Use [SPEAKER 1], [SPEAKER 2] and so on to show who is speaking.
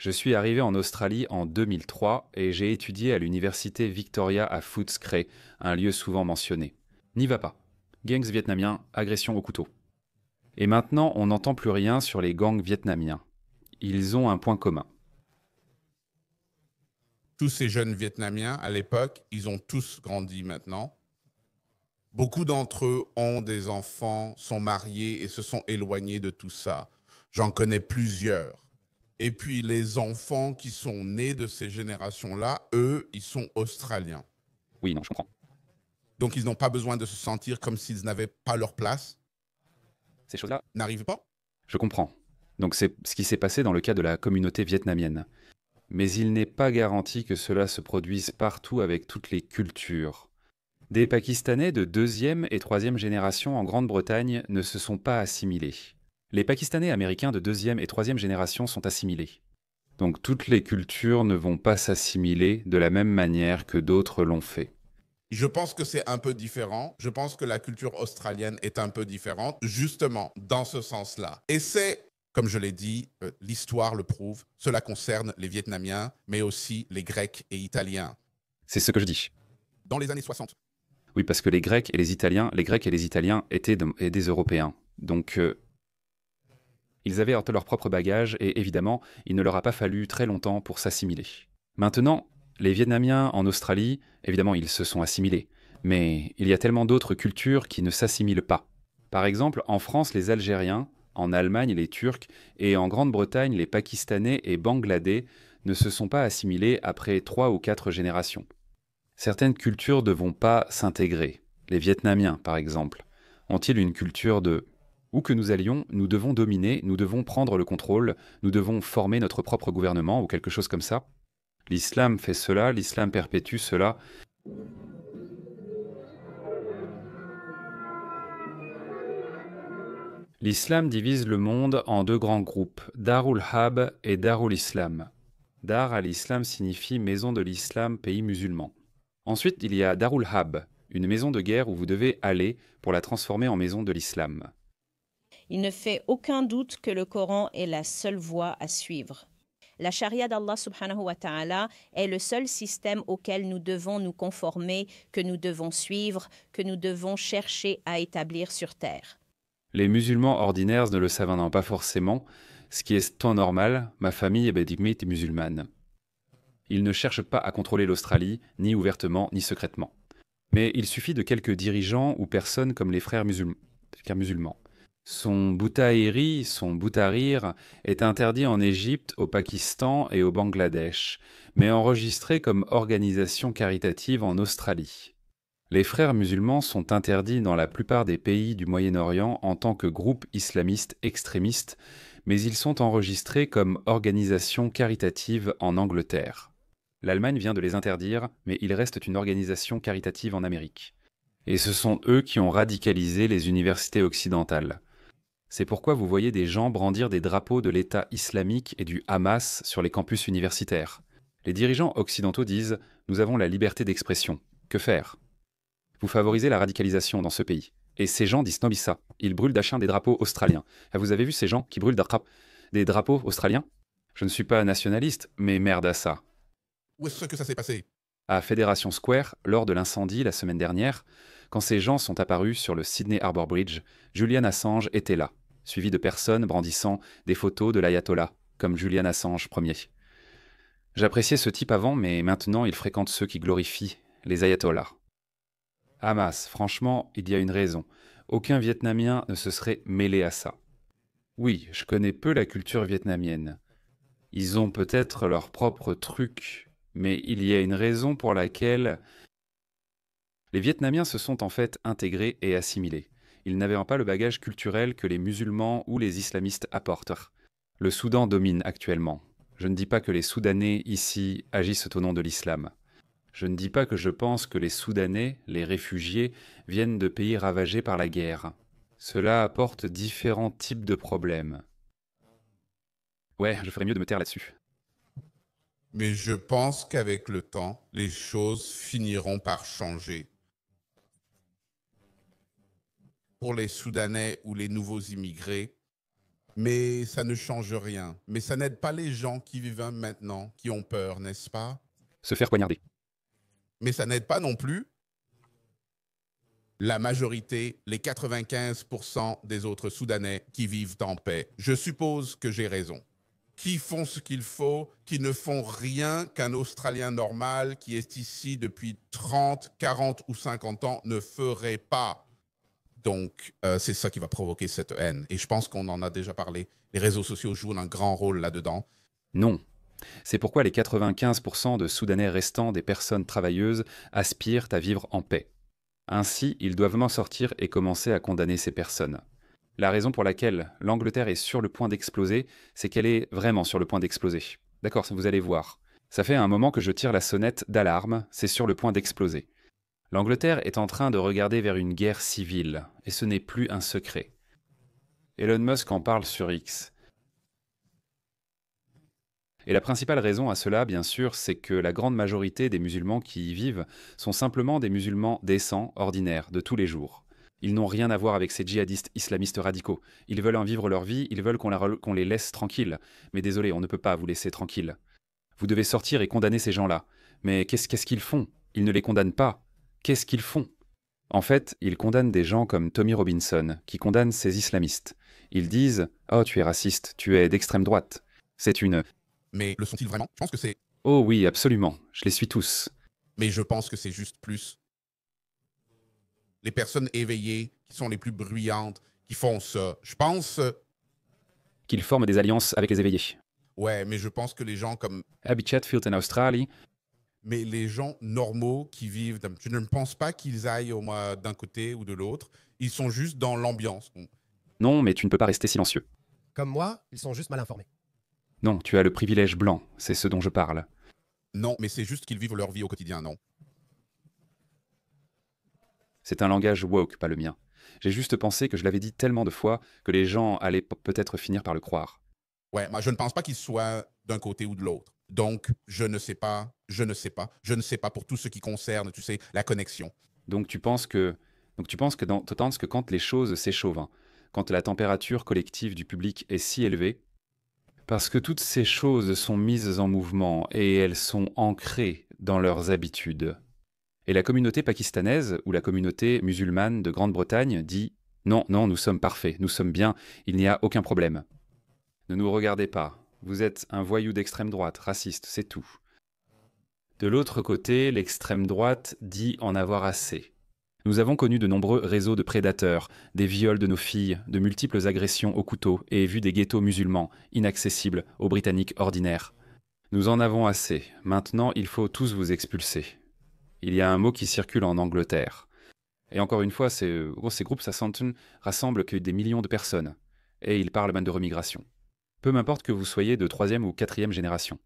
[SPEAKER 1] Je suis arrivé en Australie en 2003 et j'ai étudié à l'université Victoria à Footscray, un lieu souvent mentionné. N'y va pas. Gangs vietnamiens, agression au couteau. Et maintenant, on n'entend plus rien sur les gangs vietnamiens. Ils ont un point commun.
[SPEAKER 2] Tous ces jeunes Vietnamiens, à l'époque, ils ont tous grandi maintenant. Beaucoup d'entre eux ont des enfants, sont mariés et se sont éloignés de tout ça. J'en connais plusieurs. Et puis les enfants qui sont nés de ces générations-là, eux, ils sont australiens.
[SPEAKER 1] Oui, non, je comprends.
[SPEAKER 2] Donc ils n'ont pas besoin de se sentir comme s'ils n'avaient pas leur place.
[SPEAKER 1] Ces choses-là,
[SPEAKER 2] N'arrivent pas.
[SPEAKER 1] je comprends. Donc c'est ce qui s'est passé dans le cas de la communauté vietnamienne. Mais il n'est pas garanti que cela se produise partout avec toutes les cultures. Des Pakistanais de deuxième et troisième génération en Grande-Bretagne ne se sont pas assimilés. Les Pakistanais américains de deuxième et troisième génération sont assimilés. Donc toutes les cultures ne vont pas s'assimiler de la même manière que d'autres l'ont fait.
[SPEAKER 2] Je pense que c'est un peu différent. Je pense que la culture australienne est un peu différente, justement, dans ce sens-là. Et c'est, comme je l'ai dit, l'histoire le prouve, cela concerne les Vietnamiens, mais aussi les Grecs et Italiens.
[SPEAKER 1] C'est ce que je dis.
[SPEAKER 2] Dans les années 60,
[SPEAKER 1] Oui, parce que les Grecs et les Italiens étaient des Européens. Donc ils avaient leur propre bagage et évidemment, il ne leur a pas fallu très longtemps pour s'assimiler. Maintenant, les Vietnamiens en Australie, évidemment, ils se sont assimilés. Mais il y a tellement d'autres cultures qui ne s'assimilent pas. Par exemple, en France, les Algériens, en Allemagne, les Turcs, et en Grande-Bretagne, les Pakistanais et Bangladais ne se sont pas assimilés après 3 ou 4 générations. Certaines cultures ne vont pas s'intégrer. Les Vietnamiens, par exemple, ont-ils une culture de où que nous allions, nous devons dominer, nous devons prendre le contrôle, nous devons former notre propre gouvernement ou quelque chose comme ça? L'islam fait cela, l'islam perpétue cela. L'islam divise le monde en deux grands groupes, Darul Hab et Darul Islam. Dar à l'islam signifie maison de l'islam, pays musulman. Ensuite, il y a Darul Hab, une maison de guerre où vous devez aller pour la transformer en maison de l'islam.
[SPEAKER 3] Il ne fait aucun doute que le Coran est la seule voie à suivre. La charia d'Allah subhanahu wa ta'ala est le seul système auquel nous devons nous conformer, que nous devons suivre, que nous devons chercher à établir sur terre.
[SPEAKER 1] Les musulmans ordinaires ne le savent pas forcément, ce qui est temps normal, ma famille est musulmane. Ils ne cherchent pas à contrôler l'Australie, ni ouvertement, ni secrètement. Mais il suffit de quelques dirigeants ou personnes comme les frères musulmans. Son boutahiri, son boutarir, est interdit en Égypte, au Pakistan et au Bangladesh, mais enregistré comme organisation caritative en Australie. Les frères musulmans sont interdits dans la plupart des pays du Moyen-Orient en tant que groupe islamiste extrémiste, mais ils sont enregistrés comme organisation caritative en Angleterre. L'Allemagne vient de les interdire, mais ils restent une organisation caritative en Amérique. Et ce sont eux qui ont radicalisé les universités occidentales. C'est pourquoi vous voyez des gens brandir des drapeaux de l'État islamique et du Hamas sur les campus universitaires. Les dirigeants occidentaux disent « Nous avons la liberté d'expression. Que faire ?» Vous favorisez la radicalisation dans ce pays. Et ces gens disent « Non, ça. Ils brûlent d'achin des drapeaux australiens. » Vous avez vu ces gens qui brûlent des drapeaux australiens? Je ne suis pas nationaliste, mais merde à ça.
[SPEAKER 2] où est-ce que ça s'est passé?
[SPEAKER 1] À Federation Square, lors de l'incendie la semaine dernière, quand ces gens sont apparus sur le Sydney Harbour Bridge, Julian Assange était là, suivi de personnes brandissant des photos de l'ayatollah, comme Julian Assange Ier. J'appréciais ce type avant, mais maintenant il fréquente ceux qui glorifient les ayatollahs. Hamas, franchement, il y a une raison. Aucun Vietnamien ne se serait mêlé à ça. Oui, je connais peu la culture vietnamienne. Ils ont peut-être leur propre truc, mais il y a une raison pour laquelle les Vietnamiens se sont en fait intégrés et assimilés. Ils n'avaient pas le bagage culturel que les musulmans ou les islamistes apportent. Le Soudan domine actuellement. Je ne dis pas que les Soudanais ici agissent au nom de l'islam. Je ne dis pas que je pense que les Soudanais, les réfugiés, viennent de pays ravagés par la guerre. Cela apporte différents types de problèmes. Ouais, je ferais mieux de me taire là-dessus.
[SPEAKER 2] Mais je pense qu'avec le temps, les choses finiront par changer. Pour les Soudanais ou les nouveaux immigrés, Mais ça ne change rien. Mais ça n'aide pas les gens qui vivent maintenant, qui ont peur, n'est-ce pas?
[SPEAKER 1] Se faire poignarder.
[SPEAKER 2] Mais ça n'aide pas non plus la majorité, les 95% des autres Soudanais qui vivent en paix. Je suppose que j'ai raison. Qui font ce qu'il faut, qui ne font rien qu'un Australien normal qui est ici depuis 30, 40 ou 50 ans ne ferait pas. Donc, c'est ça qui va provoquer cette haine. Et je pense qu'on en a déjà parlé. Les réseaux sociaux jouent un grand rôle là-dedans.
[SPEAKER 1] Non. C'est pourquoi les 95% de Soudanais restants des personnes travailleuses aspirent à vivre en paix. Ainsi, ils doivent m'en sortir et commencer à condamner ces personnes. La raison pour laquelle l'Angleterre est sur le point d'exploser, c'est qu'elle est vraiment sur le point d'exploser. D'accord, vous allez voir. Ça fait un moment que je tire la sonnette d'alarme, c'est sur le point d'exploser. L'Angleterre est en train de regarder vers une guerre civile, et ce n'est plus un secret. Elon Musk en parle sur X. Et la principale raison à cela, bien sûr, c'est que la grande majorité des musulmans qui y vivent sont simplement des musulmans décents, ordinaires, de tous les jours. Ils n'ont rien à voir avec ces djihadistes islamistes radicaux. Ils veulent en vivre leur vie, ils veulent qu'on les laisse tranquilles. Mais désolé, on ne peut pas vous laisser tranquilles. Vous devez sortir et condamner ces gens-là. Mais qu'est-ce qu'ils font? Ils ne les condamnent pas. Qu'est-ce qu'ils font? En fait, ils condamnent des gens comme Tommy Robinson, qui condamnent ces islamistes. Ils disent « Oh, tu es raciste, tu es d'extrême droite. » C'est une...
[SPEAKER 2] Mais le sont-ils vraiment? Je pense que c'est...
[SPEAKER 1] Oh oui, absolument, je les suis tous.
[SPEAKER 2] Mais je pense que c'est juste plus les personnes éveillées qui sont les plus bruyantes, qui font ça. Je pense...
[SPEAKER 1] Qu'ils forment des alliances avec les éveillés.
[SPEAKER 2] Ouais, mais je pense que les gens comme...
[SPEAKER 1] Abby Chatfield en Australie.
[SPEAKER 2] Mais les gens normaux qui vivent... Je ne pense pas qu'ils aillent au moins d'un côté ou de l'autre. Ils sont juste dans l'ambiance.
[SPEAKER 1] Non, mais tu ne peux pas rester silencieux.
[SPEAKER 4] Comme moi, ils sont juste mal informés.
[SPEAKER 1] Non, tu as le privilège blanc, c'est ce dont je parle.
[SPEAKER 2] Non, mais c'est juste qu'ils vivent leur vie au quotidien, non.
[SPEAKER 1] C'est un langage woke, pas le mien. J'ai juste pensé que je l'avais dit tellement de fois que les gens allaient peut-être finir par le croire.
[SPEAKER 2] Ouais, moi je ne pense pas qu'ils soient d'un côté ou de l'autre. Donc, je ne sais pas pour tout ce qui concerne, tu sais, la connexion.
[SPEAKER 1] Donc tu penses que quand les choses s'échauffent, hein, quand la température collective du public est si élevée, parce que toutes ces choses sont mises en mouvement et elles sont ancrées dans leurs habitudes. Et la communauté pakistanaise ou la communauté musulmane de Grande-Bretagne dit « Non, non, nous sommes parfaits, nous sommes bien, il n'y a aucun problème. Ne nous regardez pas, vous êtes un voyou d'extrême droite, raciste, c'est tout. » De l'autre côté, l'extrême droite dit en avoir assez. Nous avons connu de nombreux réseaux de prédateurs, des viols de nos filles, de multiples agressions au couteau et vu des ghettos musulmans, inaccessibles aux Britanniques ordinaires. Nous en avons assez. Maintenant, il faut tous vous expulser. Il y a un mot qui circule en Angleterre. Et encore une fois, ces groupes rassemblent que des millions de personnes. Et ils parlent même de remigration. Peu m'importe que vous soyez de 3e ou 4e génération.